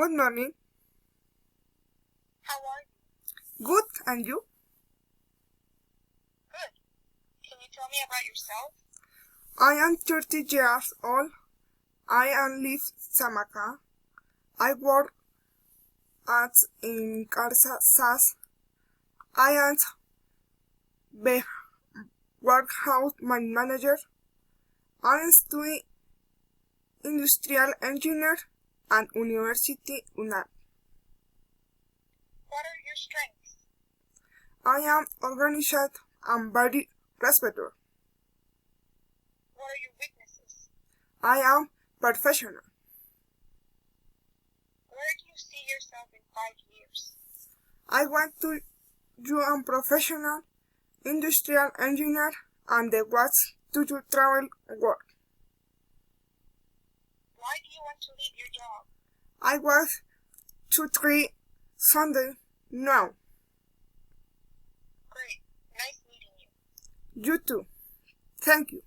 Good morning. How are you? Good, and you? Good. Can you tell me about yourself? I am 30 years old. I am live Samaka. I work at in Kansas. I am the warehouse manager. I am studying industrial engineer at University UNAM. What are your strengths? I am organized and very respectful. What are your weaknesses? I am professional. Where do you see yourself in 5 years? I want to do a professional industrial engineer and the was to do travel work. Why do you want to leave your job? I was 2-3 Sunday now. Great. Nice meeting you. You too. Thank you.